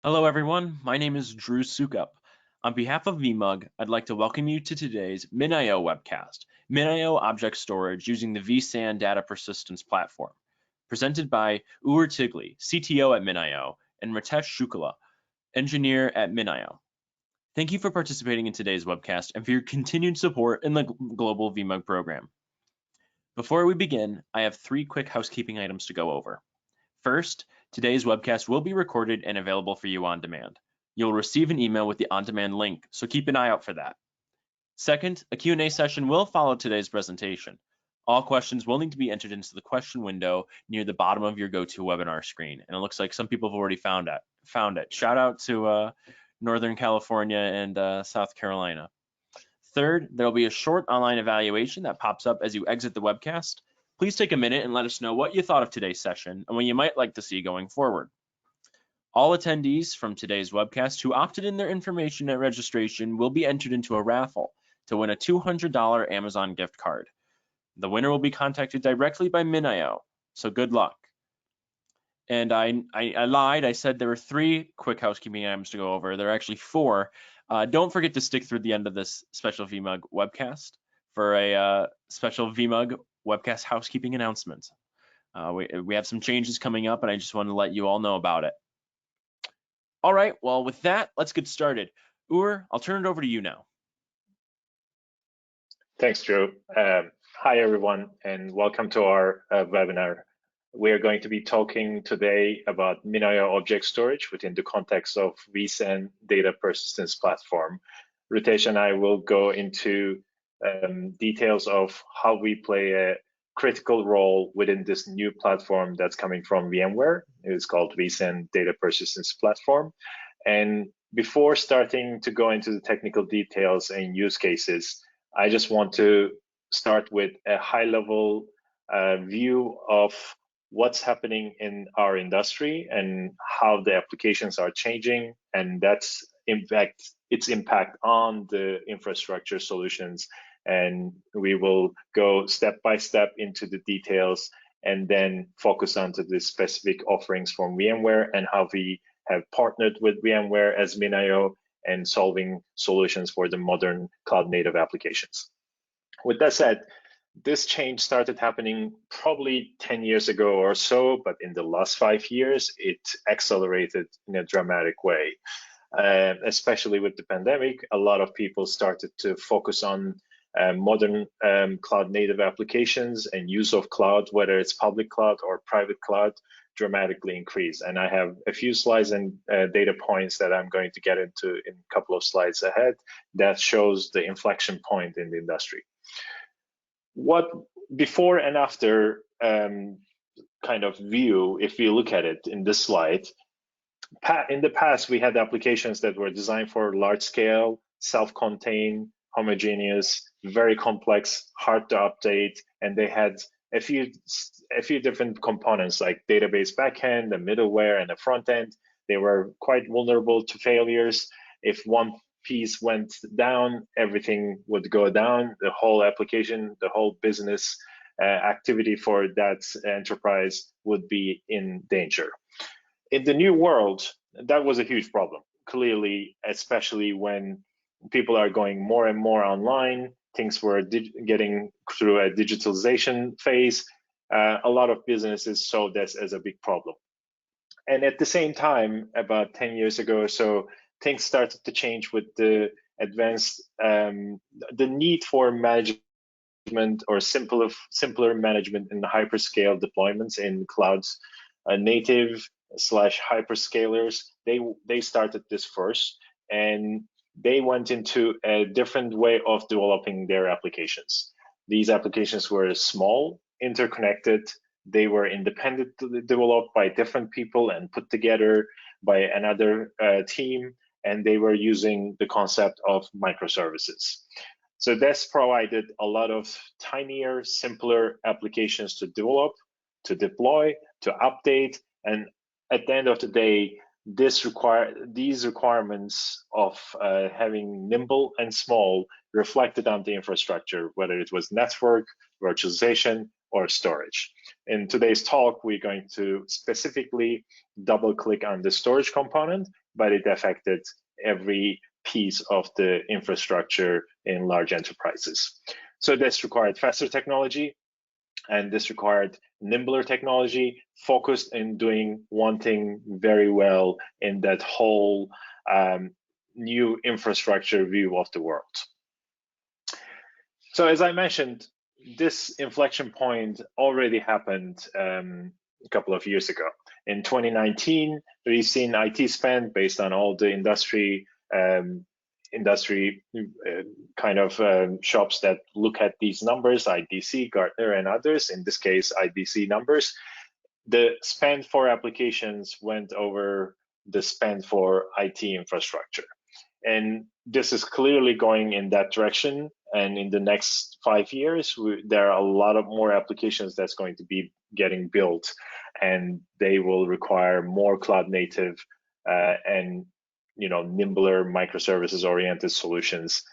Hello everyone, my name is Drew Sukup. On behalf of VMUG, I'd like to welcome you to today's MinIO webcast, MinIO Object Storage using the vSAN Data Persistence Platform, presented by Ur Tigli, CTO at MinIO, and Ritesh Shukla, engineer at MinIO. Thank you for participating in today's webcast and for your continued support in the global VMUG program. Before we begin, I have 3 quick housekeeping items to go over. First, today's webcast will be recorded and available for you on demand. You'll receive an email with the on-demand link, so keep an eye out for that. Second, a Q&A session will follow today's presentation. All questions will need to be entered into the question window near the bottom of your GoToWebinar screen, and it looks like some people have already found it. Shout out to Northern California and South Carolina. Third, there will be a short online evaluation that pops up as you exit the webcast. Please take a minute and let us know what you thought of today's session and what you might like to see going forward. All attendees from today's webcast who opted in their information at registration will be entered into a raffle to win a $200 Amazon gift card. The winner will be contacted directly by MinIO, so good luck. And I lied, I said there were 3 quick housekeeping items to go over. There are actually 4. Don't forget to stick through the end of this special VMUG webcast for a special VMUG webcast housekeeping announcement. We have some changes coming up and I just want to let you all know about it. All right, well with that, let's get started. Ur, I'll turn it over to you now. Thanks, Drew. Hi everyone and welcome to our webinar. We are going to be talking today about MinIO object storage within the context of vSAN Data Persistence Platform. Ritesh and I will go into details of how we play a critical role within this new platform that's coming from VMware. It's called vSAN Data Persistence Platform. And before starting to go into the technical details and use cases, I just want to start with a high-level view of what's happening in our industry and how the applications are changing, and that's its impact on the infrastructure solutions. And we will go step by step into the details and then focus onto the specific offerings from VMware and how we have partnered with VMware as MinIO and solving solutions for the modern cloud-native applications. With that said, this change started happening probably 10 years ago or so, but in the last 5 years, it accelerated in a dramatic way. Especially with the pandemic, a lot of people started to focus on modern cloud-native applications, and use of cloud, whether it's public cloud or private cloud, dramatically increased. And I have a few slides and data points that I'm going to get into in a couple of slides ahead that shows the inflection point in the industry. What before and after kind of view, if we look at it in this slide, in the past we had applications that were designed for large scale, self-contained, homogeneous, very complex, hard to update, and they had a few different components like database backend, the middleware, and the front end. They were quite vulnerable to failures. If one piece went down, everything would go down. The whole application, the whole business activity for that enterprise would be in danger. In the new world, that was a huge problem. Clearly, especially when people are going more and more online, things were getting through a digitalization phase. A lot of businesses saw this as a big problem. And at the same time, about 10 years ago or so, things started to change with the advanced, the need for management or simpler management in the hyperscale deployments in clouds, native / hyperscalers. They started this first, and they went into a different way of developing their applications. These applications were small, interconnected. They were independently developed by different people and put together by another team, and they were using the concept of microservices. So this provided a lot of tinier, simpler applications to develop, to deploy, to update, and at the end of the day, these requirements of having nimble and small reflected on the infrastructure, whether it was network, virtualization, or storage. In today's talk, we're going to specifically double click on the storage component but it affected every piece of the infrastructure in large enterprises. So this required faster technology, and this required nimbler technology focused in doing one thing very well in that whole new infrastructure view of the world. So as I mentioned, this inflection point already happened a couple of years ago. In 2019, we've seen IT spend based on all the industry shops that look at these numbers, IDC, Gartner, and others. In this case, IDC numbers. The spend for applications went over the spend for IT infrastructure. And this is clearly going in that direction. And in the next 5 years, there are a lot of more applications that's going to be getting built, and they will require more cloud native and nimbler microservices oriented solutions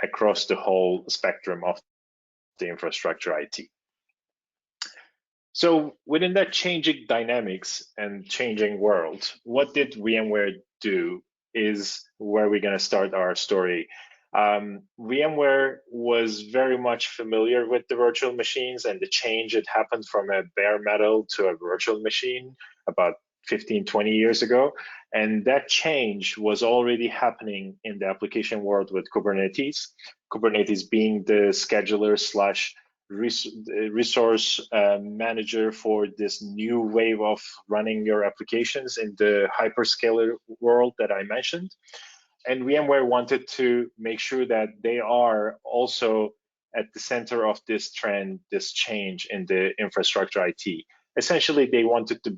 across the whole spectrum of the infrastructure IT. So within that changing dynamics and changing world, what did VMware do is where we're going to start our story. VMware was very much familiar with the virtual machines and the change that happened from a bare metal to a virtual machine about 15, 20 years ago. And that change was already happening in the application world with Kubernetes. Kubernetes being the scheduler slash resource manager for this new wave of running your applications in the hyperscaler world that I mentioned. And VMware wanted to make sure that they are also at the center of this trend, this change in the infrastructure IT. Essentially, they wanted to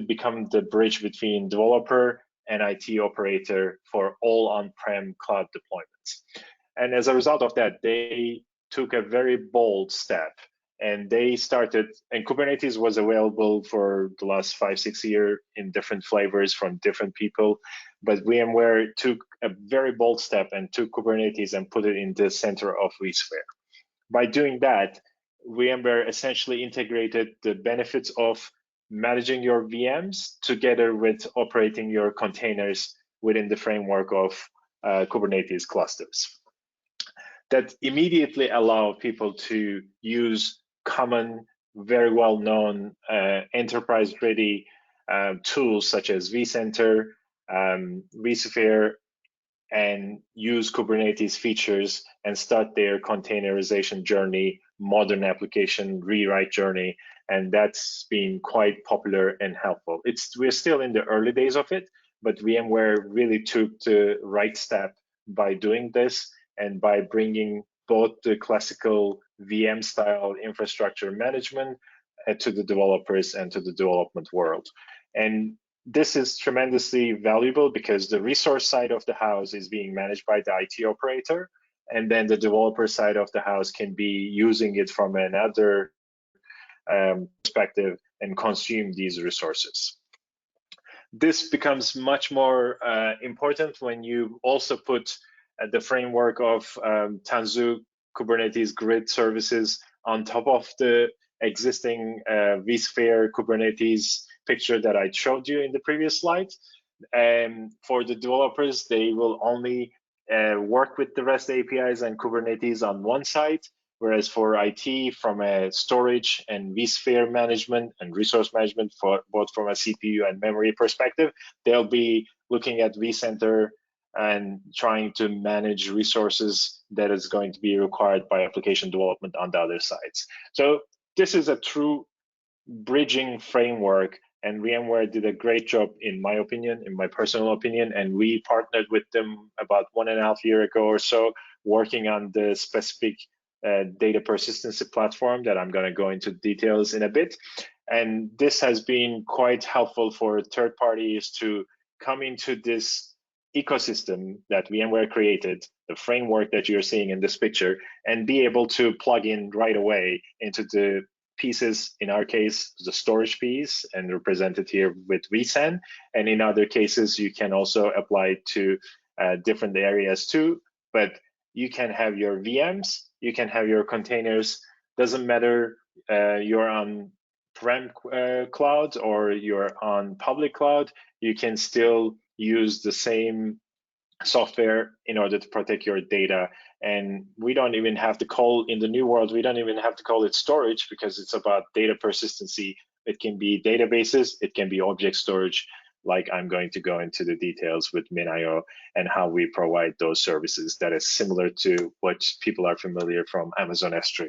become the bridge between developer and IT operator for all on-prem cloud deployments. And as a result of that, they took a very bold step, and they started, and Kubernetes was available for the last 5-6 years in different flavors from different people, but VMware took a very bold step and took Kubernetes and put it in the center of vSphere. By doing that, VMware essentially integrated the benefits of managing your VMs together with operating your containers within the framework of Kubernetes clusters. That immediately allow people to use common, very well-known enterprise-ready tools such as vCenter, vSphere, and use Kubernetes features and start their containerization journey, modern application rewrite journey, and that's been quite popular and helpful. We're still in the early days of it, but VMware really took the right step by doing this and by bringing both the classical VM style infrastructure management to the developers and to the development world. And this is tremendously valuable because the resource side of the house is being managed by the IT operator, and then the developer side of the house can be using it from another perspective and consume these resources. This becomes much more important when you also put the framework of Tanzu Kubernetes grid services on top of the existing vSphere Kubernetes picture that I showed you in the previous slide. For the developers, they will only work with the REST APIs and Kubernetes on one side, whereas for IT, from a storage and vSphere management and resource management, for both from a CPU and memory perspective, they'll be looking at vCenter and trying to manage resources that is going to be required by application development on the other sides. So this is a true bridging framework, and VMware did a great job, in my opinion, in my personal opinion, and we partnered with them about 1.5 years ago or so, working on the specific data persistency platform that I'm going to go into details in a bit. And this has been quite helpful for third parties to come into this ecosystem that VMware created, the framework that you're seeing in this picture, and be able to plug in right away into the pieces, in our case, the storage piece, and represented here with vSAN. And in other cases, you can also apply it to different areas too. But you can have your VMs, you can have your containers, doesn't matter you're on on-prem cloud or you're on public cloud, you can still use the same software in order to protect your data. And we don't even have to call, in the new world, we don't even have to call it storage, because it's about data persistency. It can be databases, it can be object storage, like I'm going to go into the details with MinIO and how we provide those services that is similar to what people are familiar from Amazon S3.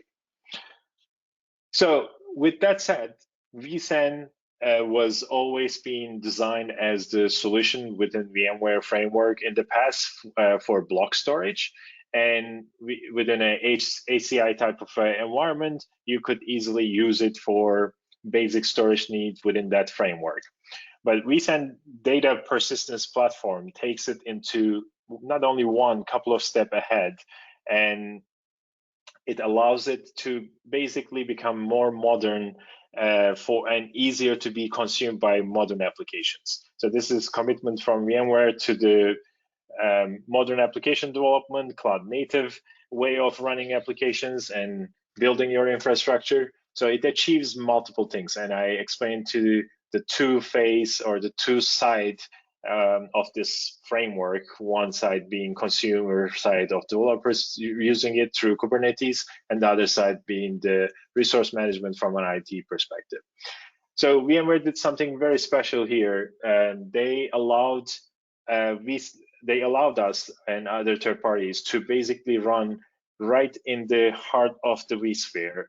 So with that said, vSAN was always being designed as the solution within VMware framework in the past for block storage. And within a HCI type of environment, you could easily use it for basic storage needs within that framework. But vSAN data persistence platform takes it into not only one, couple of steps ahead, and it allows it to basically become more modern and easier to be consumed by modern applications. So this is commitment from VMware to the modern application development, cloud native way of running applications and building your infrastructure. So it achieves multiple things. And I explained to the two phase or the two side of this framework, one side being consumer side of developers using it through Kubernetes, and the other side being the resource management from an IT perspective. So VMware did something very special here, and they allowed us and other third parties to basically run right in the heart of the vSphere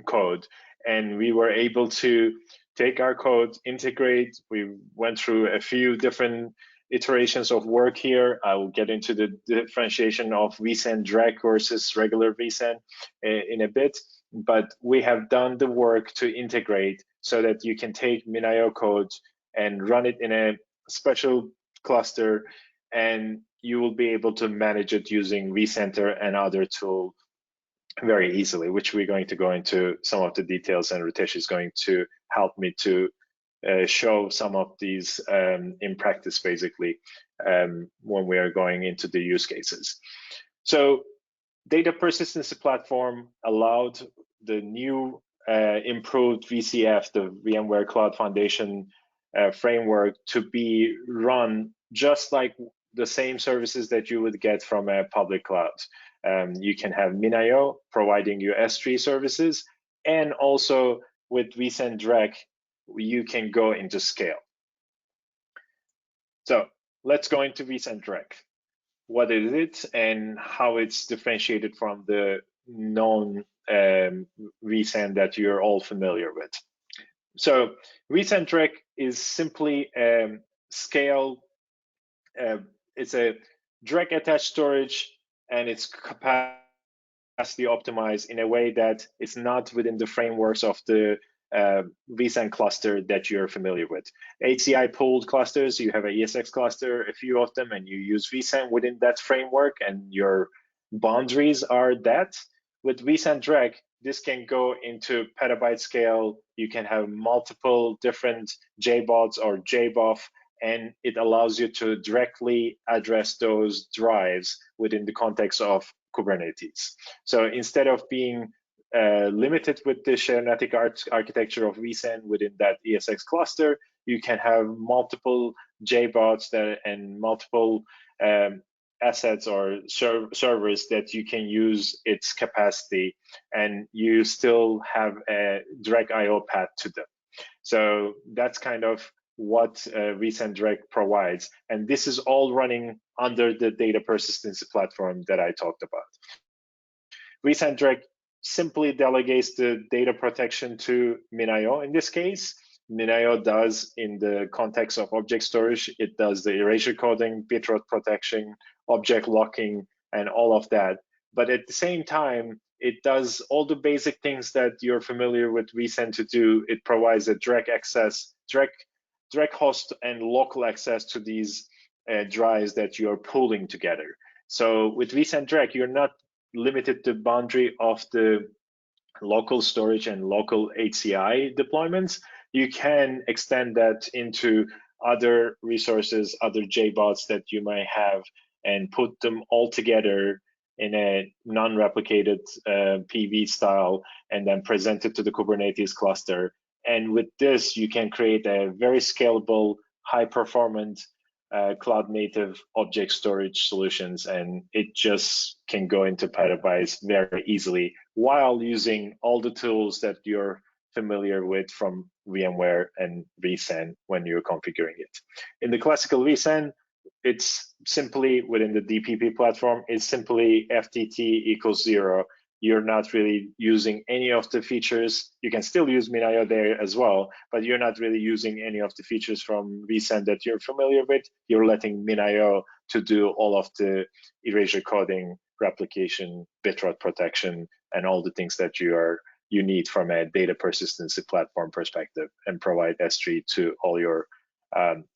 code, and we were able to take our code, integrate. We went through a few different iterations of work here. I will get into the differentiation of vSAN direct versus regular vSAN in a bit, but we have done the work to integrate so that you can take MinIO code and run it in a special cluster, and you will be able to manage it using vCenter and other tools very easily, which we're going to go into some of the details, and Ritesh is going to help me to show some of these in practice, basically, when we are going into the use cases. So data persistency platform allowed the new improved VCF, the VMware Cloud Foundation framework, to be run just like the same services that you would get from a public cloud. You can have MinIO providing you S3 services, and also with vSAN direct, you can go into scale. So let's go into vSAN direct. What is it and how it's differentiated from the known vSAN that you're all familiar with. So vSAN direct is simply scale. It's a direct attached storage, and it's capacity optimized in a way that it's not within the frameworks of the vSAN cluster that you're familiar with. HCI pooled clusters, you have a ESX cluster, a few of them, and you use vSAN within that framework, and your boundaries are that. With vSAN direct, this can go into petabyte scale. You can have multiple different JBODs or JBOF, and it allows you to directly address those drives within the context of Kubernetes. So instead of being limited with the Shellnetic architecture of vSAN within that ESX cluster, you can have multiple JBODs and multiple assets or servers that you can use its capacity, and you still have a direct IO path to them. So that's kind of what vSAN direct provides, and this is all running under the data persistency platform that I talked about. vSAN direct simply delegates the data protection to MinIO. In this case, MinIO does, in the context of object storage, it does the erasure coding, bitrot protection, object locking, and all of that. But at the same time, it does all the basic things that you're familiar with vSAN to do. It provides a direct access, direct host and local access to these drives that you're pooling together. So with vSAN direct, you're not limited the boundary of the local storage and local HCI deployments. You can extend that into other resources, other JBODs that you might have, and put them all together in a non-replicated PV style and then present it to the Kubernetes cluster. And with this, you can create a very scalable, high-performant cloud-native object storage solutions, and it just can go into petabytes very easily while using all the tools that you're familiar with from VMware and vSAN when you're configuring it. In the classical vSAN, it's simply within the DPP platform, it's simply FTT equals 0. You're not really using any of the features. You can still use MinIO there as well, but you're not really using any of the features from vSAN that you're familiar with. You're letting MinIO to do all of the erasure coding, replication, bitrot protection, and all the things that you need from a data persistency platform perspective, and provide S3 to all your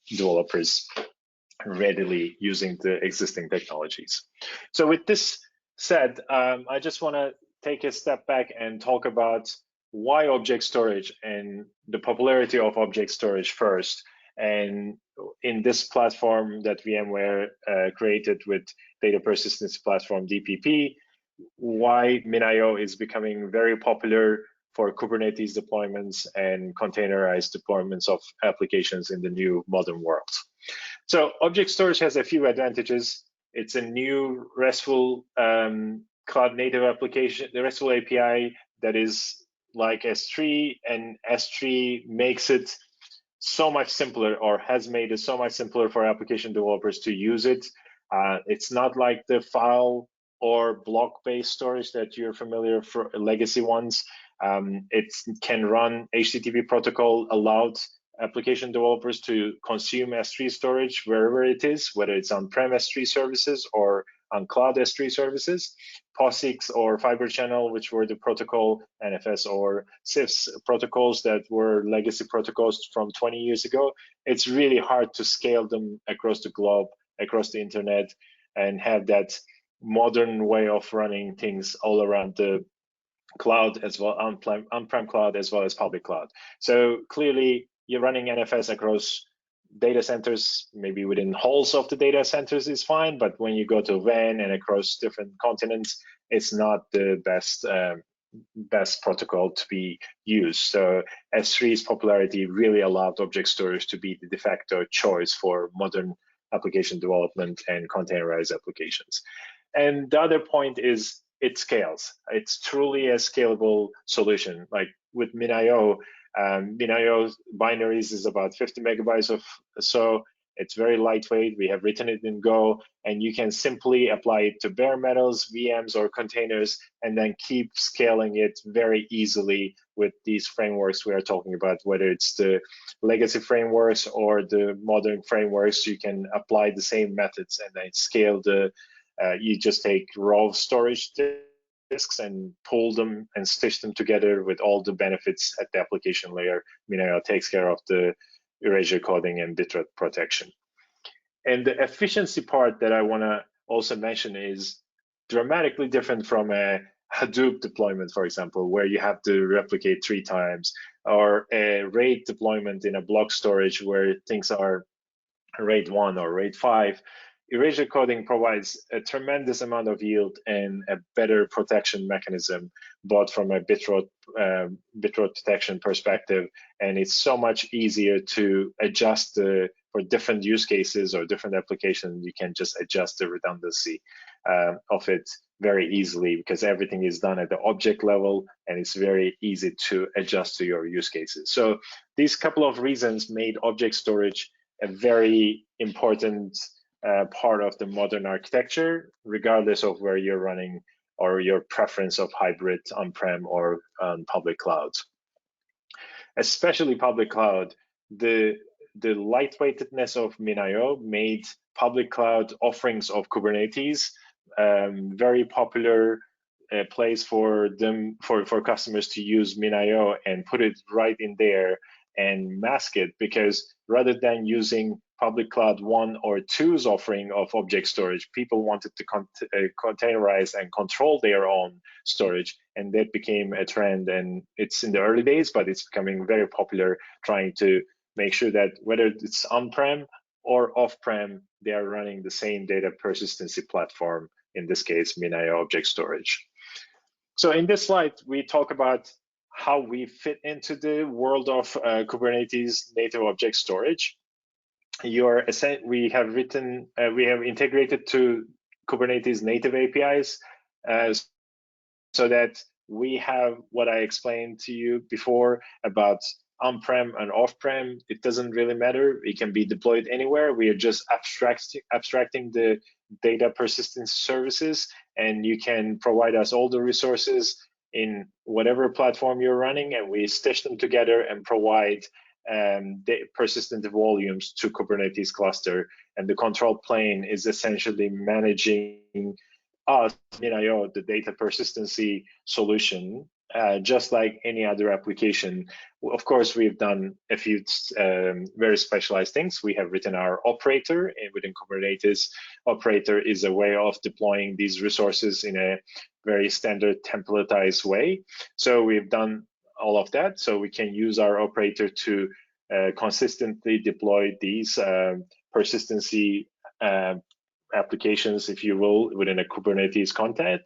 developers readily using the existing technologies. So with this said, I just want to take a step back and talk about why object storage and the popularity of object storage first. And in this platform that VMware created with data persistence platform DPP, why MinIO is becoming very popular for Kubernetes deployments and containerized deployments of applications in the new modern world. So object storage has a few advantages. It's a new RESTful cloud native application, the RESTful API that is like S3, and S3 makes it so much simpler, or has made it so much simpler for application developers to use it. It's not like the file or block-based storage that you're familiar for legacy ones. It can run HTTP protocol, allowed application developers to consume S3 storage wherever it is, whether it's on-prem S3 services or on cloud S3 services. POSIX or Fiber Channel, which were the protocol, NFS or CIFS protocols that were legacy protocols from 20 years ago. It's really hard to scale them across the globe, across the internet, and have that modern way of running things all around the cloud as well, on-prem cloud as well as public cloud. So clearly you're running NFS across data centers, maybe within halls of the data centers is fine, but when you go to WAN and across different continents, it's not the best protocol to be used. So S3's popularity really allowed object storage to be the de facto choice for modern application development and containerized applications. And the other point is it scales. It's truly a scalable solution. Like with MinIO, MinIO binaries is about 50 megabytes of, so it's very lightweight. We have written it in Go, and you can simply apply it to bare metals, VMs, or containers, and then keep scaling it very easily with these frameworks we are talking about, whether it's the legacy frameworks or the modern frameworks. You can apply the same methods and then scale the, you just take raw storage disks and pull them and stitch them together with all the benefits at the application layer. MinIO takes care of the erasure coding and bitrot protection. And the efficiency part that I want to also mention is dramatically different from a Hadoop deployment, for example, where you have to replicate 3 times, or a RAID deployment in a block storage where things are RAID 1 or RAID 5. Erasure coding provides a tremendous amount of yield and a better protection mechanism, both from a bitrot protection perspective, and it's so much easier to adjust for different use cases or different applications. You can just adjust the redundancy of it very easily, because everything is done at the object level and it's very easy to adjust to your use cases. So these couple of reasons made object storage a very important part of the modern architecture, regardless of where you're running or your preference of hybrid on-prem or public clouds. Especially public cloud, the lightweightedness of MinIO made public cloud offerings of Kubernetes very popular place for them, for customers to use MinIO and put it right in there and mask it, because rather than using public cloud 1 or 2's offering of object storage, people wanted to containerize and control their own storage, and that became a trend. And it's in the early days, but it's becoming very popular, trying to make sure that whether it's on-prem or off-prem, they are running the same data persistency platform in this case, MinIO object storage. So in this slide, we talk about how we fit into the world of Kubernetes native object storage. We have integrated to Kubernetes native APIs so that we have what I explained to you before about on-prem and off-prem. It doesn't really matter. It can be deployed anywhere. We are just abstracting the data persistence services, and you can provide us all the resources in whatever platform you're running, and we stitch them together and provide the persistent volumes to Kubernetes cluster. And the control plane is essentially managing us, MinIO, the data persistency solution, just like any other application. Of course, we've done a few very specialized things. We have written our operator, and within Kubernetes, operator is a way of deploying these resources in a very standard templatized way. So we've done all of that, so we can use our operator to consistently deploy these persistency applications, if you will, within a Kubernetes content.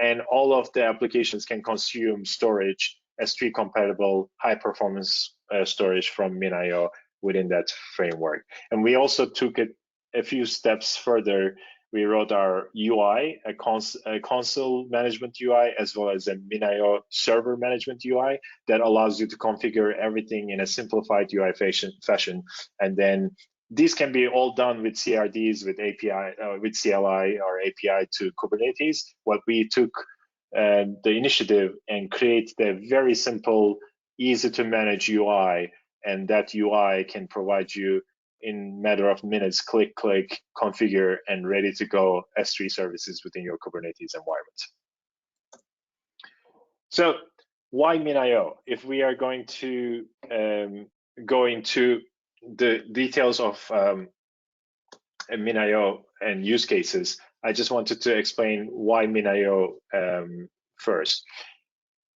And all of the applications can consume storage, S3 compatible, high performance storage from MinIO within that framework. And we also took it a few steps further. We wrote our UI, a console management UI, as well as a MinIO server management UI that allows you to configure everything in a simplified UI fashion. And then these can be all done with CRDs, with API, with CLI or API to Kubernetes. What we took the initiative and create a very simple, easy to manage UI, and that UI can provide you in matter of minutes, click, configure, and ready to go S3 services within your Kubernetes environment. So why MinIO? If we are going to go into the details of MinIO and use cases, I just wanted to explain why MinIO first.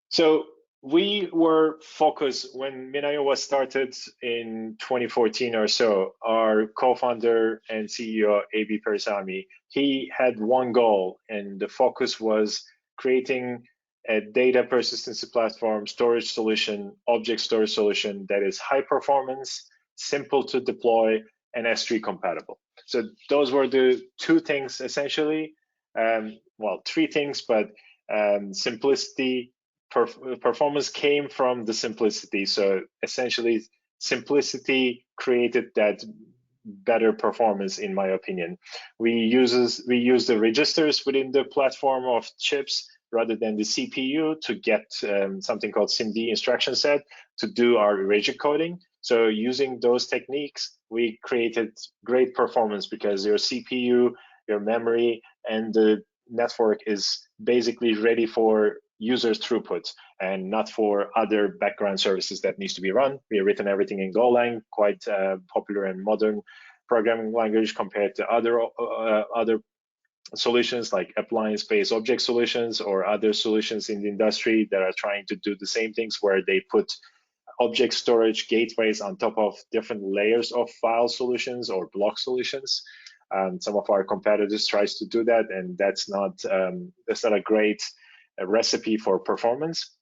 So we were focused when MinIO was started in 2014 or so. Our co-founder and CEO, AB Persami, he had one goal, and the focus was creating a data persistency platform, storage solution, object storage solution that is high performance, simple to deploy, and S3 compatible. So those were the two things essentially. Well, three things, but simplicity, performance came from the simplicity. So essentially, simplicity created that better performance, in my opinion. We use the registers within the platform of chips rather than the CPU to get something called SIMD instruction set to do our rigid coding. So using those techniques, we created great performance because your CPU, your memory, and the network is basically ready for users throughput and not for other background services that needs to be run. We have written everything in Golang, quite popular and modern programming language compared to other solutions like appliance-based object solutions or other solutions in the industry that are trying to do the same things where they put object storage gateways on top of different layers of file solutions or block solutions. Some of our competitors tries to do that, and that's not a great recipe for performance.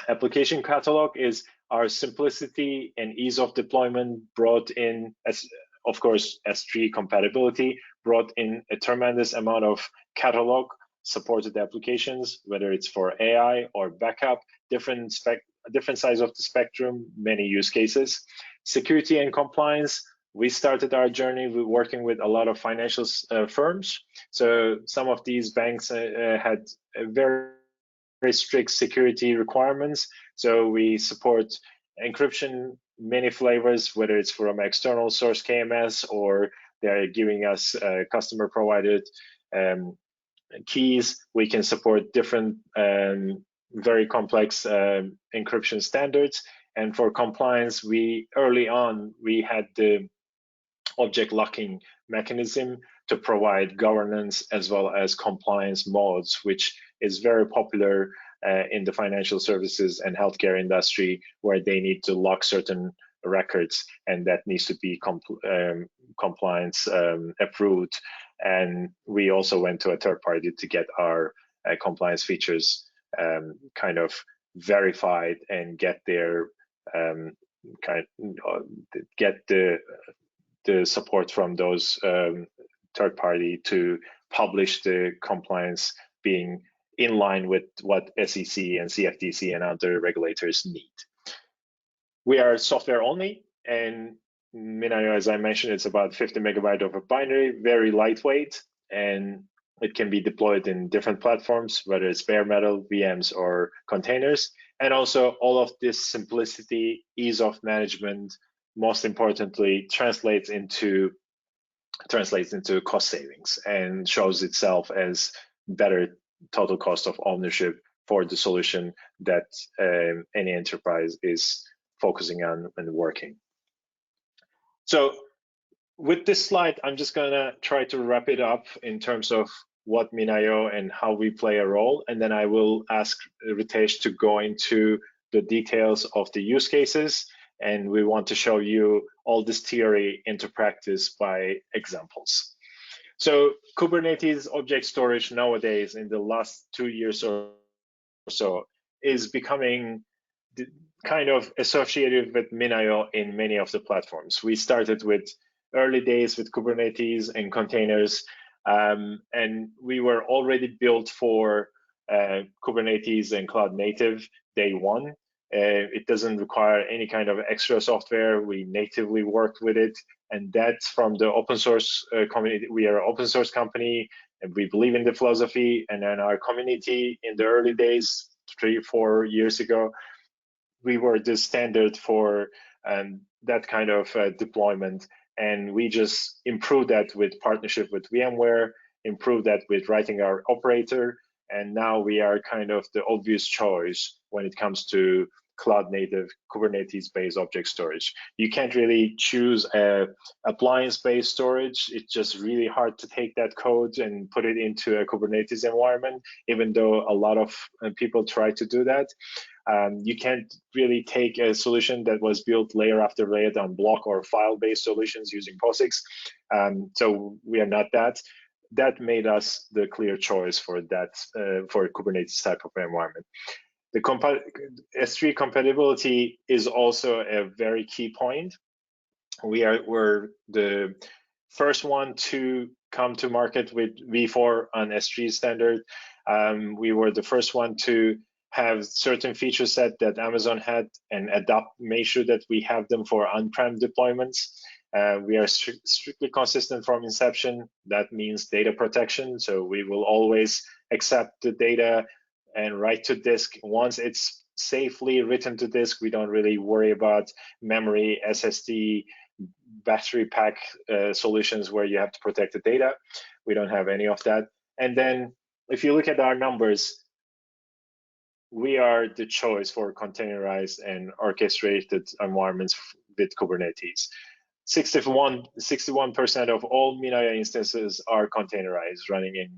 Application catalog is our simplicity and ease of deployment brought in, as of course S3 compatibility, brought in a tremendous amount of catalog supported applications, whether it's for AI or backup, different size of the spectrum, many use cases. Security and compliance, we started our journey with working with a lot of financial firms. So some of these banks had very strict security requirements. So we support encryption, many flavors, whether it's from external source KMS or they're giving us customer provided keys. We can support different very complex encryption standards. And for compliance, early on, we had the object locking mechanism to provide governance as well as compliance modes, which is very popular in the financial services and healthcare industry, where they need to lock certain records, and that needs to be compliance approved. And we also went to a third party to get our compliance features kind of verified and get their get the support from those third party to publish the compliance being in line with what SEC and CFTC and other regulators need. We are software only, and MinIO, as I mentioned, it's about 50 megabyte of a binary, very lightweight, and it can be deployed in different platforms, whether it's bare metal, VMs, or containers. And also all of this simplicity, ease of management, most importantly, translates into cost savings and shows itself as better total cost of ownership for the solution that any enterprise is focusing on and working. So with this slide, I'm just gonna try to wrap it up in terms of what MinIO and how we play a role, and then I will ask Ritesh to go into the details of the use cases, and we want to show you all this theory into practice by examples. So Kubernetes object storage nowadays, in the last 2 years or so, is becoming kind of associated with MinIO in many of the platforms. We started with early days with Kubernetes and containers, and we were already built for Kubernetes and cloud native day one. It doesn't require any kind of extra software. We natively worked with it, and that's from the open source community. We are an open source company, and we believe in the philosophy. And then our community in the early days, 3-4 years ago, we were the standard for that kind of deployment. And we just improved that with partnership with VMware, improved that with writing our operator. And now we are kind of the obvious choice when it comes to cloud native Kubernetes-based object storage. You can't really choose a appliance-based storage. It's just really hard to take that code and put it into a Kubernetes environment, even though a lot of people try to do that. You can't really take a solution that was built layer after layer on block or file-based solutions using POSIX. So we are not that. That made us the clear choice for that for Kubernetes type of environment. The S3 compatibility is also a very key point. We're the first one to come to market with V4 on S3 standard. We were the first one to have certain feature set that Amazon had and made sure that we have them for on-prem deployments. We are strictly consistent from inception. That means data protection. So we will always accept the data and write to disk. Once it's safely written to disk, we don't really worry about memory, SSD, battery pack solutions where you have to protect the data. We don't have any of that. And then if you look at our numbers, we are the choice for containerized and orchestrated environments with Kubernetes. 61% of all MinIO instances are containerized, running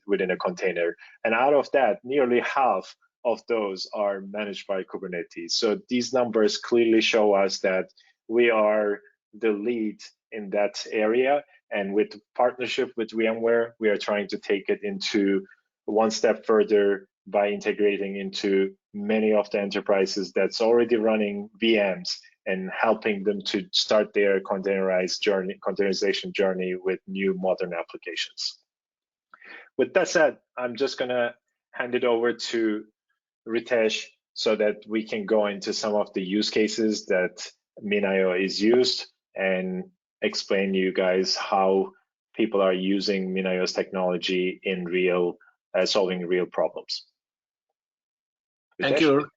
within a container. And out of that, nearly half of those are managed by Kubernetes. So these numbers clearly show us that we are the lead in that area. And with partnership with VMware, we are trying to take it into one step further by integrating into many of the enterprises that's already running VMs and helping them to start their containerization journey with new modern applications. With that said, I'm just gonna hand it over to Ritesh so that we can go into some of the use cases that MinIO is used and explain to you guys how people are using MinIO's technology in solving real problems. Ritesh?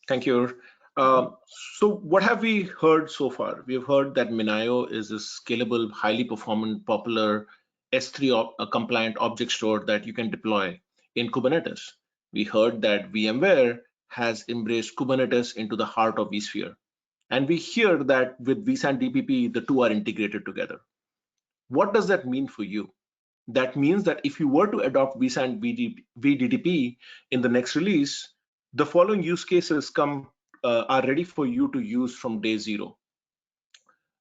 Thank you. So what have we heard so far? We've heard that MinIO is a scalable, highly performant, popular S3 compliant object store that you can deploy in Kubernetes. We heard that VMware has embraced Kubernetes into the heart of vSphere. And we hear that with vSAN DPP, the two are integrated together. What does that mean for you? That means that if you were to adopt vSAN vDDP in the next release, the following use cases come are ready for you to use from day zero.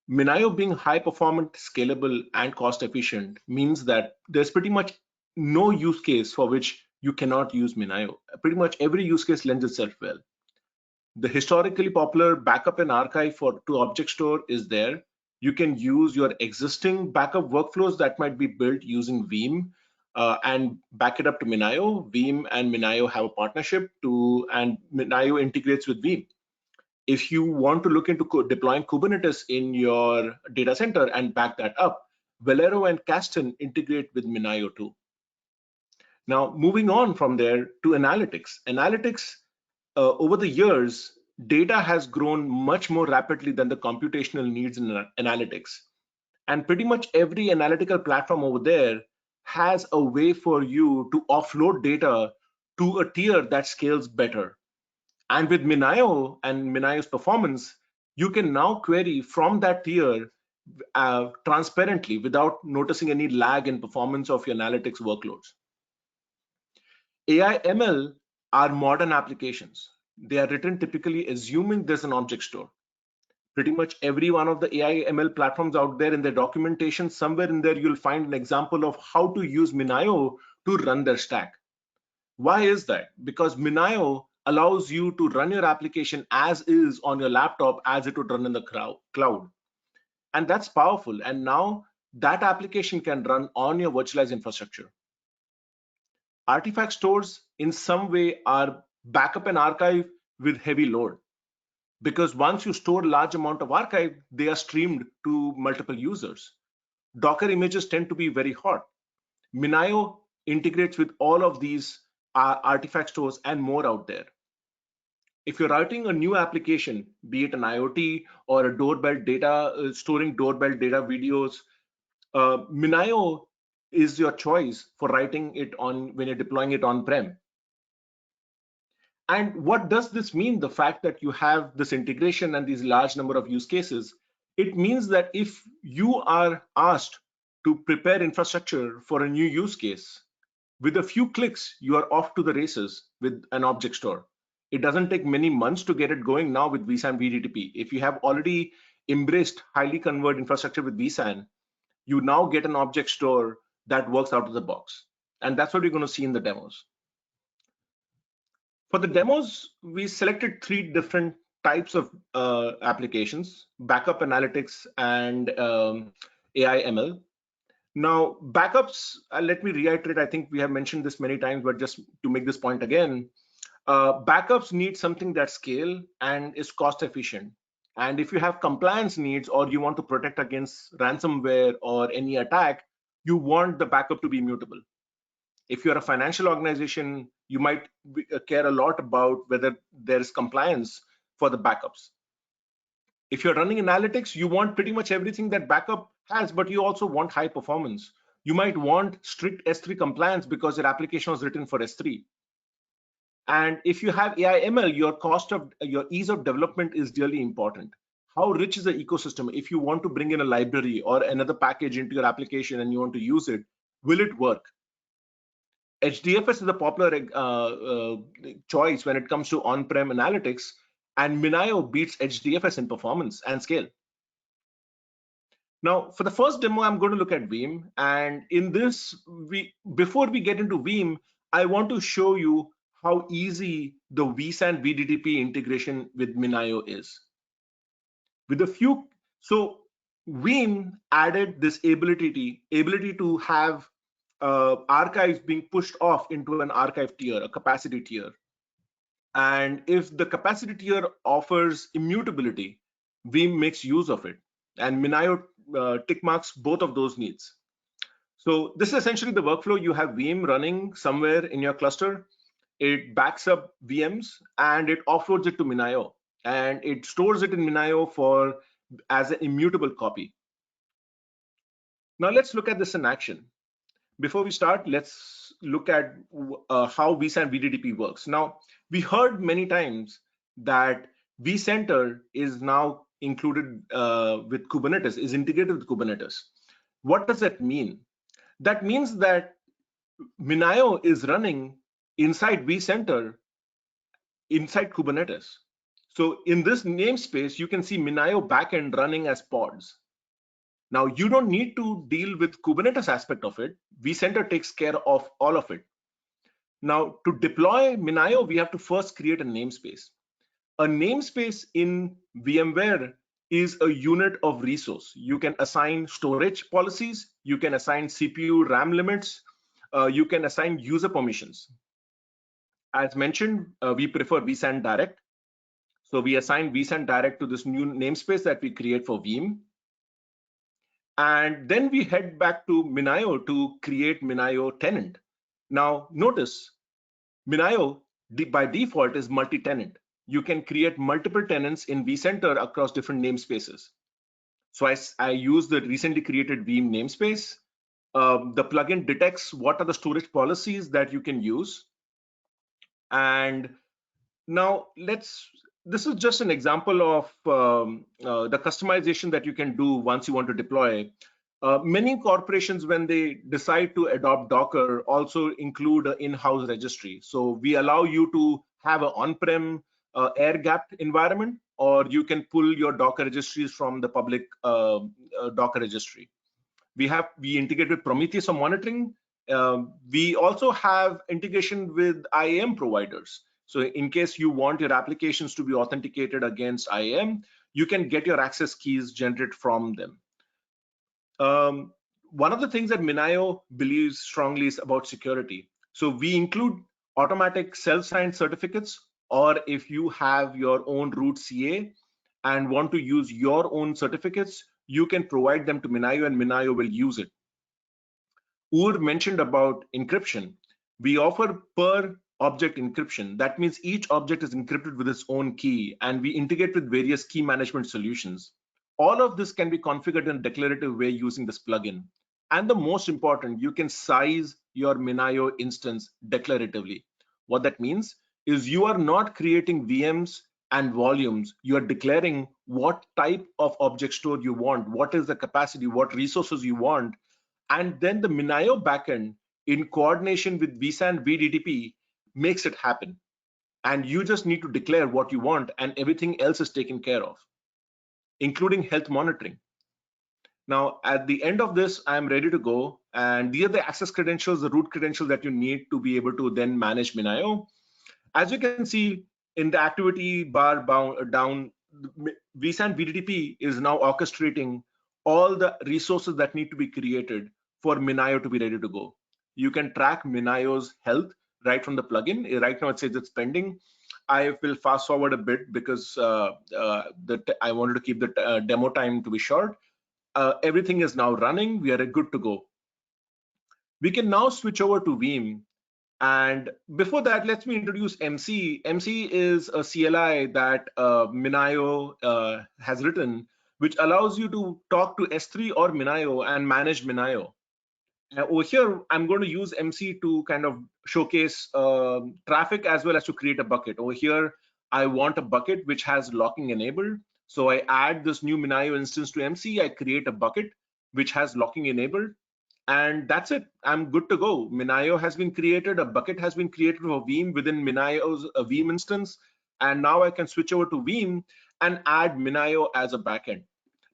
MinIO being high performant, scalable, and cost efficient means that there's pretty much no use case for which you cannot use MinIO. Pretty much every use case lends itself well. The historically popular backup and archive to object store is there. You can use your existing backup workflows that might be built using Veeam and back it up to MinIO. Veeam and MinIO have a partnership and MinIO integrates with Veeam. If you want to look into deploying Kubernetes in your data center and back that up, Velero and Kasten integrate with MinIO too. Now, moving on from there to analytics. Analytics, over the years, data has grown much more rapidly than the computational needs in analytics. And pretty much every analytical platform over there has a way for you to offload data to a tier that scales better. And with MinIO and MinIO's performance, you can now query from that tier transparently without noticing any lag in performance of your analytics workloads. AI ML are modern applications. They are written typically assuming there's an object store. Pretty much every one of the AI ML platforms out there in their documentation, somewhere in there, you'll find an example of how to use MinIO to run their stack. Why is that? Because MinIO allows you to run your application as is on your laptop as it would run in the cloud. And that's powerful. And now that application can run on your virtualized infrastructure. Artifact stores in some way are backup and archive with heavy load. Because once you store a large amount of archive, they are streamed to multiple users. Docker images tend to be very hot. MinIO integrates with all of these artifact stores and more out there. If you're writing a new application, be it an IoT or a doorbell data, storing doorbell data videos, MinIO is your choice for writing it on when you're deploying it on-prem. And what does this mean? The fact that you have this integration and these large number of use cases, it means that if you are asked to prepare infrastructure for a new use case, with a few clicks, you are off to the races with an object store. It doesn't take many months to get it going now with vSAN VDTP. If you have already embraced highly converged infrastructure with vSAN, you now get an object store that works out of the box. And that's what you're going to see in the demos. For the demos, we selected 3 different types of applications: backup, analytics, and AI ML. Now, backups, let me reiterate, I think we have mentioned this many times, but just to make this point again, backups need something that scale and is cost efficient. And if you have compliance needs or you want to protect against ransomware or any attack, you want the backup to be immutable. If you're a financial organization, you might care a lot about whether there is compliance for the backups. If you're running analytics, you want pretty much everything that backup has, but you also want high performance. You might want strict S3 compliance because your application was written for S3. And if you have AI ML, your ease of development is really important. How rich is the ecosystem? If you want to bring in a library or another package into your application and you want to use it, will it work? HDFS is a popular choice when it comes to on-prem analytics, and MinIO beats HDFS in performance and scale. Now, for the first demo, I'm going to look at Veeam, and in this, before we get into Veeam, I want to show you how easy the vSAN VDTP integration with MinIO is. With a few, so Veeam added this ability to have archives being pushed off into an archive tier, a capacity tier. And if the capacity tier offers immutability, Veeam makes use of it. And MinIO tick marks both of those needs. So this is essentially the workflow. You have Veeam running somewhere in your cluster. It backs up VMs and it offloads it to MinIO. And it stores it in MinIO as an immutable copy. Now let's look at this in action. Before we start, let's look at how vSAN VDTP works. Now, we heard many times that vCenter is now included with Kubernetes, is integrated with Kubernetes. What does that mean? That means that MinIO is running inside vCenter, inside Kubernetes. So in this namespace, you can see MinIO backend running as pods. Now you don't need to deal with Kubernetes aspect of it. vCenter takes care of all of it. Now to deploy MinIO, we have to first create a namespace. A namespace in VMware is a unit of resource. You can assign storage policies, you can assign CPU RAM limits, you can assign user permissions. As mentioned, we prefer vSAN Direct. So we assign vSAN Direct to this new namespace that we create for Veeam. And then we head back to MinIO to create MinIO tenant. Now notice, MinIO by default is multi-tenant. You can create multiple tenants in vCenter across different namespaces. So I use the recently created Veeam namespace. The plugin detects what are the storage policies that you can use. And now this is just an example of the customization that you can do once you want to deploy. Many corporations, when they decide to adopt Docker, also include an in-house registry. So we allow you to have an on-prem air-gapped environment, or you can pull your Docker registries from the public Docker registry. We integrate with Prometheus for monitoring. We also have integration with IAM providers. So in case you want your applications to be authenticated against IAM, you can get your access keys generated from them. One of the things that MinIO believes strongly is about security. So we include automatic self-signed certificates, or if you have your own root CA and want to use your own certificates, you can provide them to MinIO and MinIO will use it. Ur mentioned about encryption. We offer per object encryption. That means each object is encrypted with its own key, and we integrate with various key management solutions. All of this can be configured in a declarative way using this plugin. And the most important, you can size your MinIO instance declaratively. What that means is you are not creating VMs and volumes. You are declaring what type of object store you want, what is the capacity, what resources you want, and then the MinIO backend in coordination with vSAN VDDP makes it happen. And you just need to declare what you want, and everything else is taken care of, including health monitoring. Now, at the end of this, I'm ready to go. And these are the access credentials, the root credentials that you need to be able to then manage MinIO. As you can see in the activity bar down, vSAN VDDP is now orchestrating all the resources that need to be created for MinIO to be ready to go. You can track MinIO's health right from the plugin. Right now it says it's pending. I will fast forward a bit because I wanted to keep the demo time to be short. Everything is now running. We are good to go. We can now switch over to Veeam. And before that, let me introduce MC. MC is a CLI that MinIO has written, which allows you to talk to S3 or MinIO and manage MinIO. Over here, I'm going to use MC to kind of showcase traffic as well as to create a bucket. Over here, I want a bucket which has locking enabled. So I add this new MinIO instance to MC. I create a bucket which has locking enabled. And that's it. I'm good to go. MinIO has been created. A bucket has been created for Veeam within MinIO's Veeam instance. And now I can switch over to Veeam and add MinIO as a backend.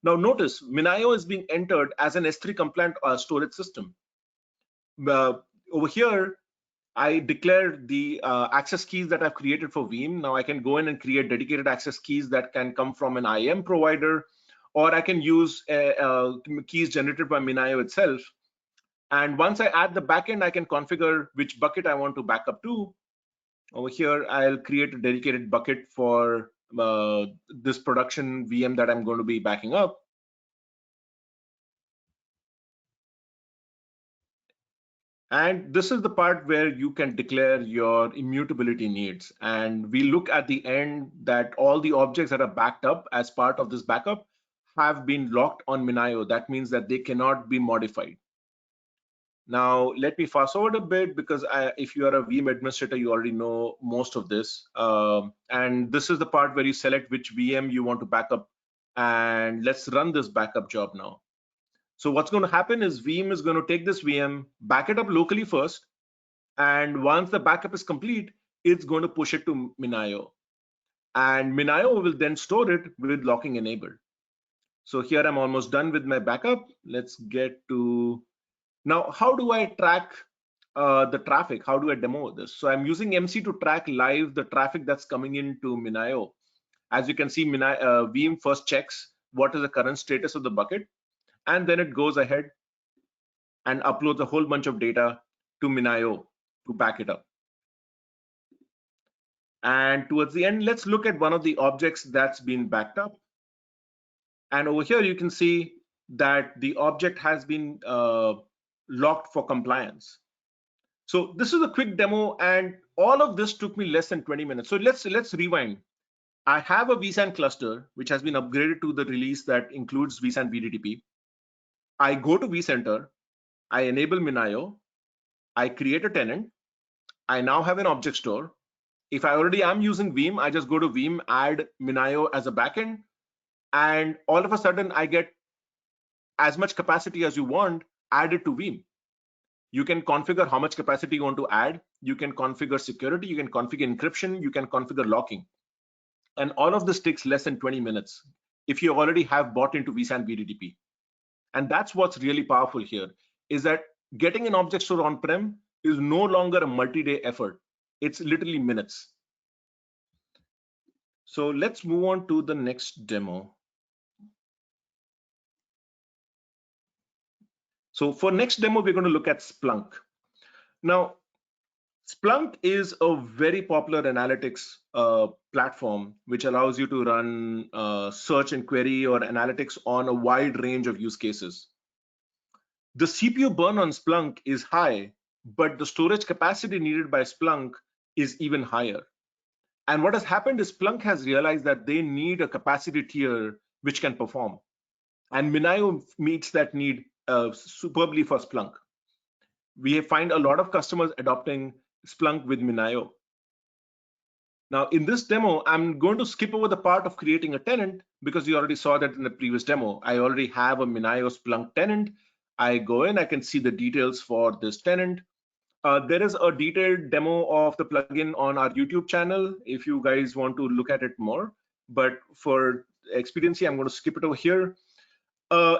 Now notice MinIO is being entered as an S3 compliant storage system. Over here, I declared the access keys that I've created for Veeam. Now I can go in and create dedicated access keys that can come from an IAM provider, or I can use keys generated by MinIO itself. And once I add the backend, I can configure which bucket I want to back up to. Over here, I'll create a dedicated bucket for this production VM that I'm going to be backing up. And this is the part where you can declare your immutability needs. And we look at the end that all the objects that are backed up as part of this backup have been locked on MinIO. That means that they cannot be modified. Now, let me fast forward a bit because if you are a Veeam administrator, you already know most of this. And this is the part where you select which VM you want to back up. And let's run this backup job now. So what's going to happen is Veeam is going to take this VM, back it up locally first. And once the backup is complete, it's going to push it to MinIO. and MinIO will then store it with locking enabled. So here I'm almost done with my backup. Let's get to now. How do I track the traffic? How do I demo this? So I'm using MC to track live the traffic that's coming into MinIO. As you can see, Veeam first checks what is the current status of the bucket, and then it goes ahead and uploads a whole bunch of data to MinIO to back it up. And towards the end, let's look at one of the objects that's been backed up. And over here, you can see that the object has been locked for compliance. So this is a quick demo, and all of this took me less than 20 minutes. So let's rewind. I have a vSAN cluster, which has been upgraded to the release that includes vSAN BDTP. I go to vCenter, I enable MinIO, I create a tenant, I now have an object store. If I already am using Veeam, I just go to Veeam, add MinIO as a backend, and all of a sudden I get as much capacity as you want added to Veeam. You can configure how much capacity you want to add. You can configure security, you can configure encryption, you can configure locking. And all of this takes less than 20 minutes if you already have bought into vSAN BDTP. And that's what's really powerful here, is that getting an object store on-prem is no longer a multi-day effort. It's literally minutes. So let's move on to the next demo. So for next demo, we're going to look at Splunk. Now, Splunk is a very popular analytics platform, which allows you to run search and query or analytics on a wide range of use cases. The CPU burn on Splunk is high, but the storage capacity needed by Splunk is even higher. And what has happened is Splunk has realized that they need a capacity tier which can perform. And MinIO meets that need superbly for Splunk. We find a lot of customers adopting Splunk with MinIO. Now, in this demo, I'm going to skip over the part of creating a tenant because you already saw that in the previous demo. I already have a MinIO Splunk tenant. I go in, I can see the details for this tenant. There is a detailed demo of the plugin on our YouTube channel if you guys want to look at it more. But for expediency, I'm going to skip it over here.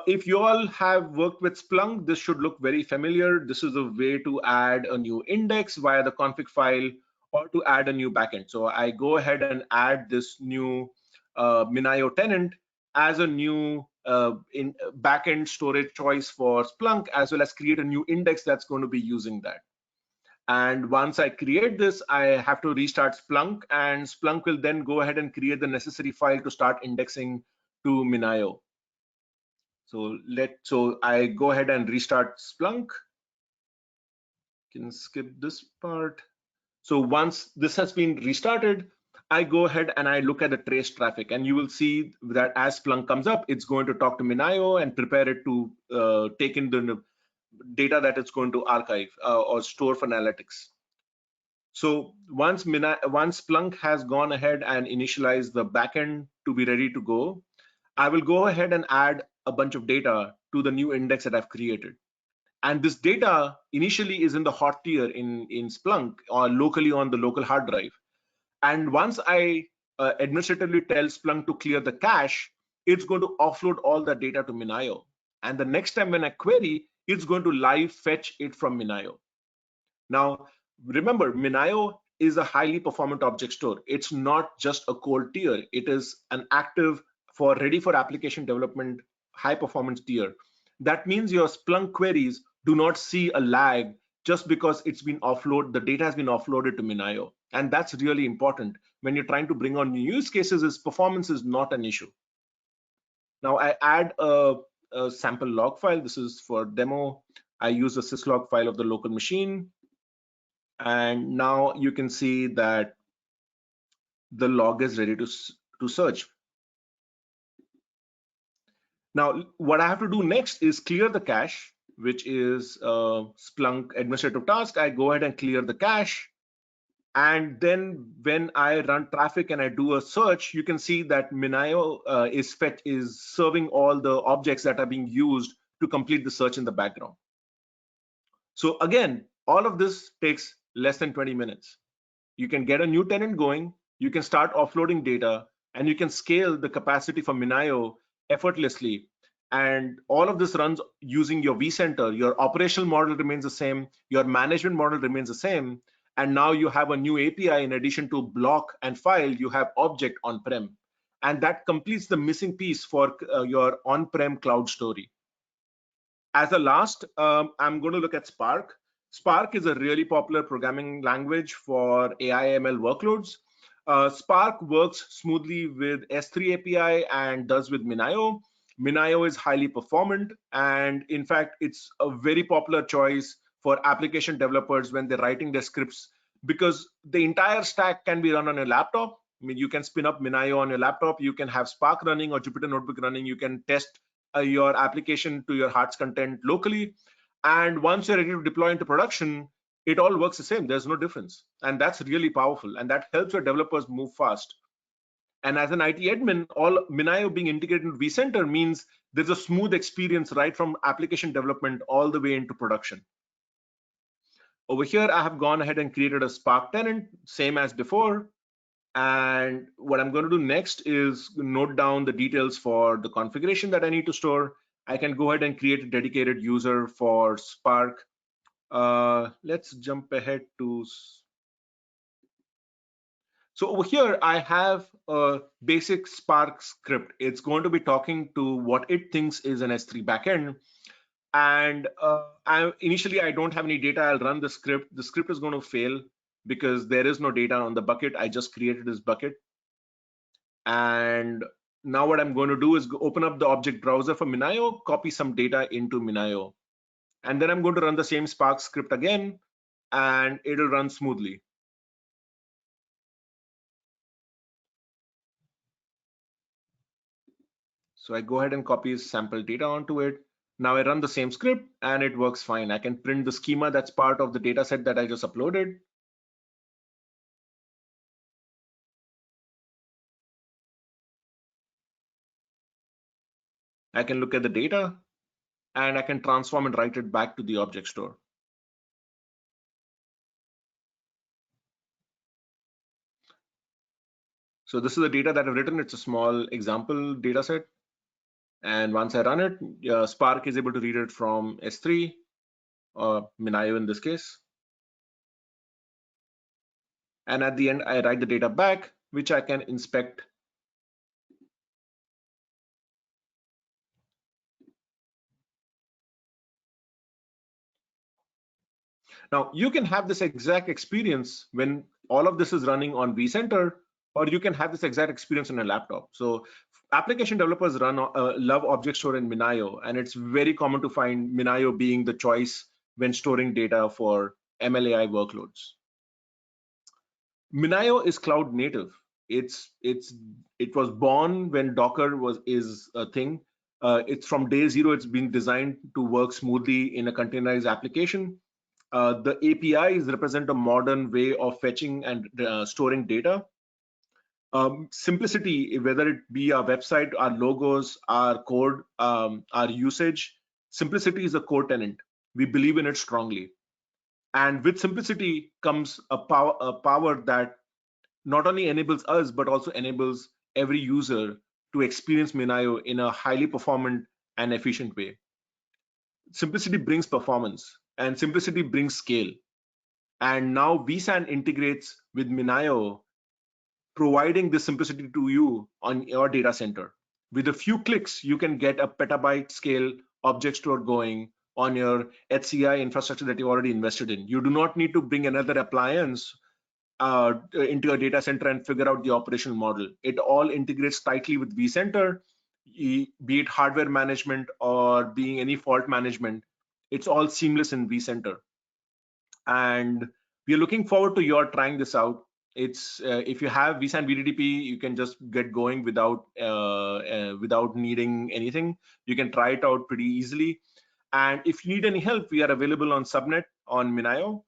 If you all have worked with Splunk, this should look very familiar. This is a way to add a new index via the config file or to add a new backend. So I go ahead and add this new MinIO tenant as a new backend storage choice for Splunk, as well as create a new index that's going to be using that. And once I create this, I have to restart Splunk, and Splunk will then go ahead and create the necessary file to start indexing to MinIO. So I go ahead and restart Splunk. Can skip this part. So once this has been restarted, I go ahead and I look at the trace traffic, and you will see that as Splunk comes up, it's going to talk to MinIO and prepare it to take in the data that it's going to archive or store for analytics. So once Splunk has gone ahead and initialized the backend to be ready to go, I will go ahead and add a bunch of data to the new index that I've created. And this data initially is in the hot tier in Splunk or locally on the local hard drive. And once I administratively tell Splunk to clear the cache, it's going to offload all the data to MinIO. And the next time when I query, it's going to live fetch it from MinIO. Now, remember, MinIO is a highly performant object store. It's not just a cold tier. It is an active for ready for application development, high performance tier. That means your Splunk queries do not see a lag just because it's been offloaded, the data has been offloaded to MinIO. And that's really important. When you're trying to bring on new use cases, is performance is not an issue. Now I add a sample log file. This is for demo. I use a syslog file of the local machine. And now you can see that the log is ready to search. Now, what I have to do next is clear the cache, which is Splunk administrative task. I go ahead and clear the cache. And then when I run traffic and I do a search, you can see that MinIO is serving all the objects that are being used to complete the search in the background. So again, all of this takes less than 20 minutes. You can get a new tenant going, You can start offloading data, and you can scale the capacity for MinIO effortlessly. And all of this runs using your vCenter. Your operational model remains the same. Your management model remains the same. And now you have a new API. In addition to block and file, you have object on-prem. And that completes the missing piece for your on-prem cloud story. As a last, I'm going to look at Spark. Spark is a really popular programming language for AI/ML workloads. Spark works smoothly with S3 API and does with MinIO. MinIO is highly performant, and in fact, it's a very popular choice for application developers when they're writing their scripts, because the entire stack can be run on a laptop. I mean, you can spin up MinIO on your laptop, you can have Spark running or Jupyter Notebook running, you can test your application to your heart's content locally. And once you're ready to deploy into production, it all works the same. There's no difference. And that's really powerful. And that helps your developers move fast. And as an IT admin, all MinIO being integrated into vCenter means there's a smooth experience right from application development all the way into production. Over here, I have gone ahead and created a Spark tenant, same as before. And what I'm going to do next is note down the details for the configuration that I need to store. I can go ahead and create a dedicated user for Spark. Let's jump ahead to. So over here, I have a basic Spark script. It's going to be talking to what it thinks is an S3 backend. And initially, I don't have any data. I'll run the script. The script is going to fail because there is no data on the bucket. I just created this bucket. And now what I'm going to do is open up the object browser for MinIO, copy some data into MinIO. And then I'm going to run the same Spark script again, and it'll run smoothly. So I go ahead and copy sample data onto it. Now I run the same script and it works fine. I can print the schema that's part of the data set that I just uploaded. I can look at the data and I can transform and write it back to the object store. So this is the data that I've written. It's a small example data set. And once I run it, Spark is able to read it from S3 or MinIO in this case. And at the end, I write the data back, which I can inspect. Now, you can have this exact experience when all of this is running on vCenter, or you can have this exact experience on a laptop. So application developers love object store in MinIO, and it's very common to find MinIO being the choice when storing data for MLAI workloads. MinIO is cloud native. It was born when Docker is a thing. It's from day zero. It's been designed to work smoothly in a containerized application. The APIs represent a modern way of fetching and storing data. Simplicity, whether it be our website, our logos, our code, our usage, simplicity is a core tenant. We believe in it strongly. And with simplicity comes a power that not only enables us, but also enables every user to experience MinIO in a highly performant and efficient way. Simplicity brings performance, and simplicity brings scale. And now vSAN integrates with MinIO, providing this simplicity to you on your data center. With a few clicks, you can get a petabyte scale object store going on your HCI infrastructure that you already invested in. You do not need to bring another appliance into your data center and figure out the operational model. It all integrates tightly with vCenter, be it hardware management or being any fault management. It's all seamless in vCenter. And we are looking forward to your trying this out. It's if you have vSAN VDDP, you can just get going without needing anything. You can try it out pretty easily. And if you need any help, we are available on Subnet on MinIO.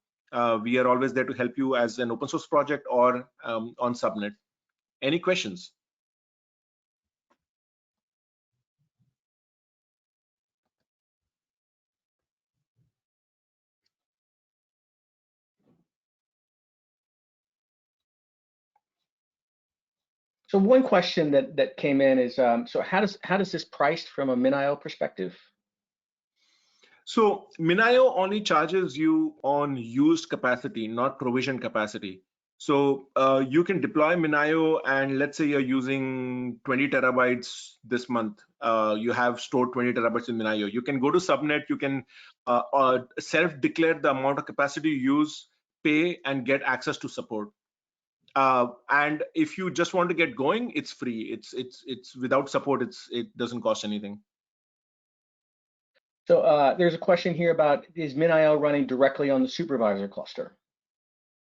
We are always there to help you as an open source project or on Subnet. Any questions? So one question that came in is, so how does this priced from a MinIO perspective? So MinIO only charges you on used capacity, not provision capacity. So you can deploy MinIO, and let's say you're using 20 terabytes this month. You have stored 20 terabytes in MinIO. You can go to subnet. You can self-declare the amount of capacity you use, pay, and get access to support. And if you just want to get going, it's free. It's without support. It doesn't cost anything. So there's a question here about, is MinIO running directly on the supervisor cluster?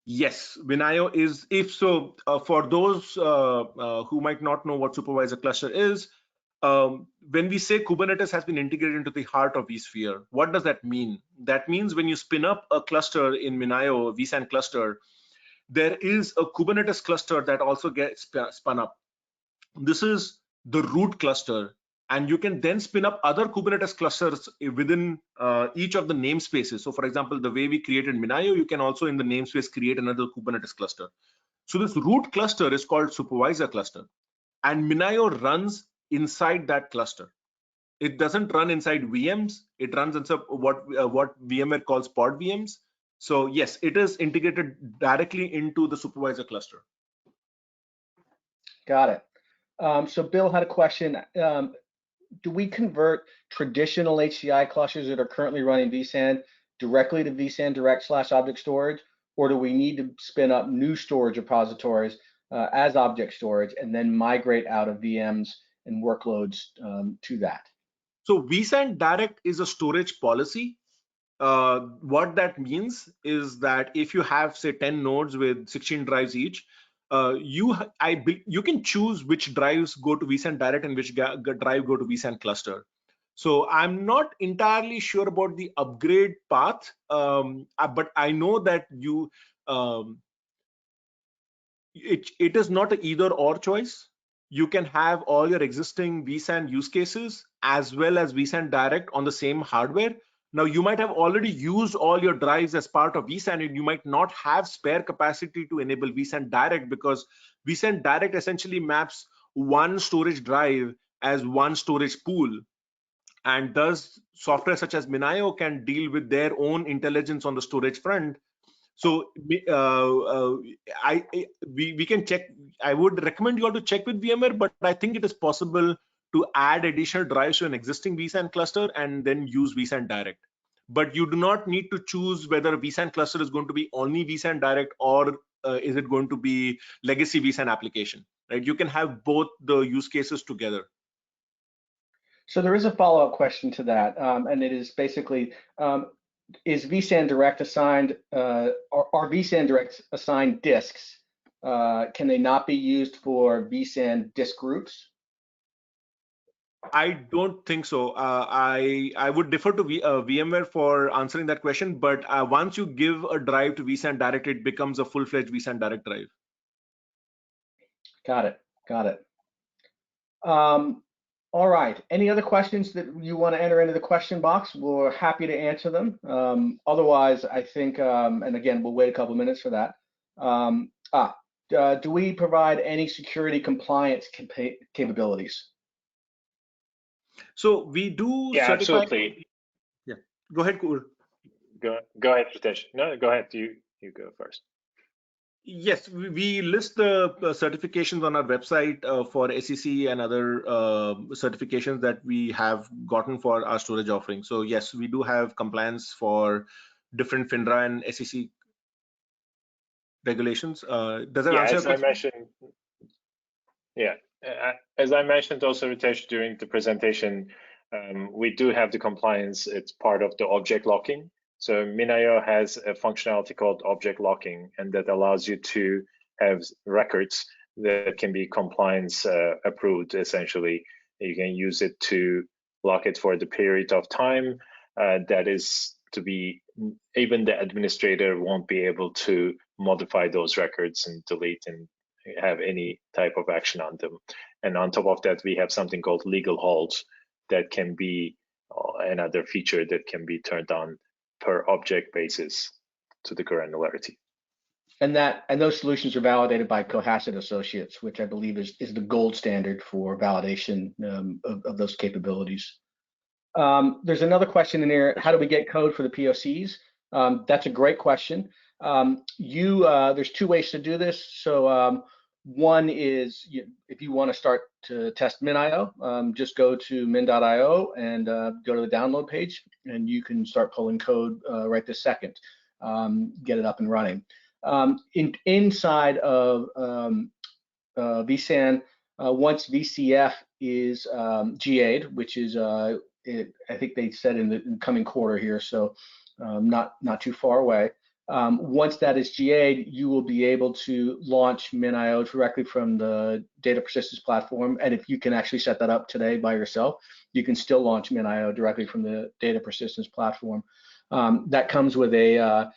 Yes, MinIO is. If so, for those who might not know what supervisor cluster is, when we say Kubernetes has been integrated into the heart of vSphere, what does that mean? That means when you spin up a cluster in MinIO, a vSAN cluster, there is a Kubernetes cluster that also gets spun up. This is the root cluster, and you can then spin up other Kubernetes clusters within each of the namespaces. So for example, the way we created MinIO, you can also in the namespace create another Kubernetes cluster. So this root cluster is called supervisor cluster, and MinIO runs inside that cluster. It doesn't run inside VMs. It runs inside what VMware calls pod VMs. So yes, it is integrated directly into the supervisor cluster. Got it. So Bill had a question. Do we convert traditional HCI clusters that are currently running vSAN directly to vSAN Direct / object storage, or do we need to spin up new storage repositories as object storage and then migrate out of VMs and workloads to that? So vSAN Direct is a storage policy. What that means is that if you have, say, 10 nodes with 16 drives each, you can choose which drives go to vSAN Direct and which drive go to vSAN cluster. So I'm not entirely sure about the upgrade path, but I know that it is not an either or choice. You can have all your existing vSAN use cases as well as vSAN Direct on the same hardware. Now, you might have already used all your drives as part of vSAN, and you might not have spare capacity to enable vSAN Direct, because vSAN Direct essentially maps one storage drive as one storage pool. And thus, software such as MinIO can deal with their own intelligence on the storage front. So we can check. I would recommend you all to check with VMware, but I think it is possible to add additional drives to an existing vSAN cluster and then use vSAN Direct. But you do not need to choose whether a vSAN cluster is going to be only vSAN Direct or is it going to be legacy vSAN application, right? You can have both the use cases together. So there is a follow-up question to that, and it is basically, is vSAN Direct assigned, are vSAN Direct assigned disks? Can they not be used for vSAN disk groups? I don't think so. I would defer to VMware for answering that question. But once you give a drive to vSAN Direct, it becomes a full-fledged vSAN Direct drive. Got it. Got it. All right. Any other questions that you want to enter into the question box? We're happy to answer them. Otherwise, I think, and again, we'll wait a couple minutes for that. Do we provide any security compliance capabilities? So we do. Yeah, certify. Absolutely. Yeah. Go ahead, Kur. Go ahead, Ritesh. No, go ahead. You go first. Yes, we list the certifications on our website for SEC and other certifications that we have gotten for our storage offering. So yes, we do have compliance for different FINRA and SEC regulations. Does that answer your question? As I mentioned also, Ritesh, during the presentation, we do have the compliance. It's part of the object locking. So MinIO has a functionality called object locking, and that allows you to have records that can be compliance approved, essentially. You can use it to lock it for the period of time that is to be, even the administrator won't be able to modify those records and delete and have any type of action on them. And on top of that, we have something called legal holds that can be another feature that can be turned on per object basis to the granularity. And those solutions are validated by Cohasset Associates, which I believe is the gold standard for validation of those capabilities. There's another question in here. How do we get code for the POCs? That's a great question. There's two ways to do this. So one is if you want to start to test MinIO, just go to min.io and go to the download page, and you can start pulling code right this second. Get it up and running. Inside of vSAN, once VCF is GA'd, which is I think they said in the coming quarter here, so not too far away. Once that is GA'd, you will be able to launch MinIO directly from the data persistence platform. And if you can actually set that up today by yourself, you can still launch MinIO directly from the data persistence platform. That comes with a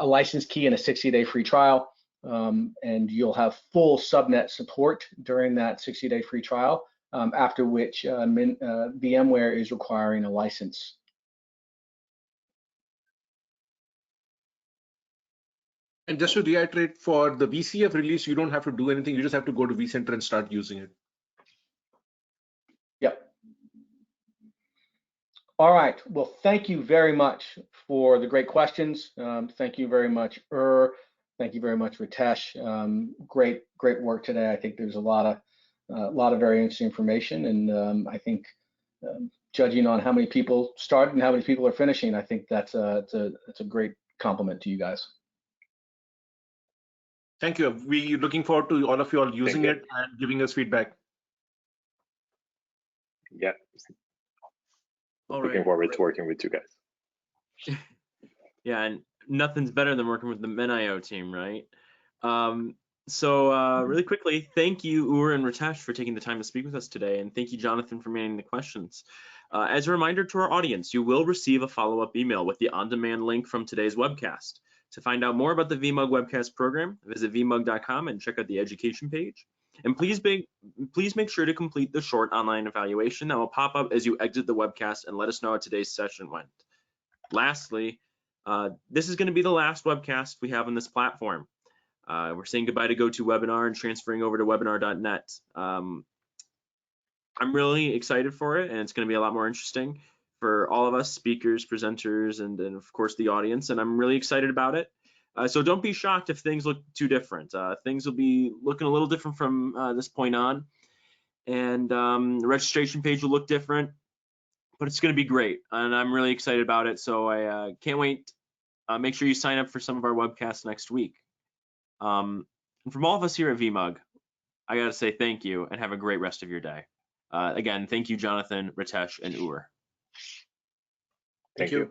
license key and a 60-day free trial. And you'll have full subnet support during that 60-day free trial, after which VMware is requiring a license. And just to reiterate, for the VCF release, you don't have to do anything. You just have to go to vCenter and start using it. Yep. All right. Well, thank you very much for the great questions. Thank you very much, Thank you very much, Ritesh. Great work today. I think there's a lot of very interesting information, and I think judging on how many people started and how many people are finishing, I think that's a great compliment to you guys. Thank you. We're looking forward to all of you all using it and giving us feedback. Yeah. All Looking forward to working with you guys. Yeah, and nothing's better than working with the MinIO team, right? Really quickly, thank you, Ur and Ritesh, for taking the time to speak with us today, and thank you, Jonathan, for managing the questions. As a reminder to our audience, you will receive a follow-up email with the on-demand link from today's webcast. To find out more about the VMUG webcast program, visit vmug.com and check out the education page. And please make sure to complete the short online evaluation that will pop up as you exit the webcast and let us know how today's session went. Lastly, this is going to be the last webcast we have on this platform. We're saying goodbye to GoToWebinar and transferring over to webinar.net. I'm really excited for it, and it's going to be a lot more interesting for all of us, speakers, presenters, and of course the audience, and I'm really excited about it. So don't be shocked if things look too different. Things will be looking a little different from this point on, and the registration page will look different, but it's going to be great, and I'm really excited about it, so I can't wait. Make sure you sign up for some of our webcasts next week. And from all of us here at VMUG, I got to say thank you and have a great rest of your day. Again, thank you, Jonathan, Ritesh, and Ur. Thank you.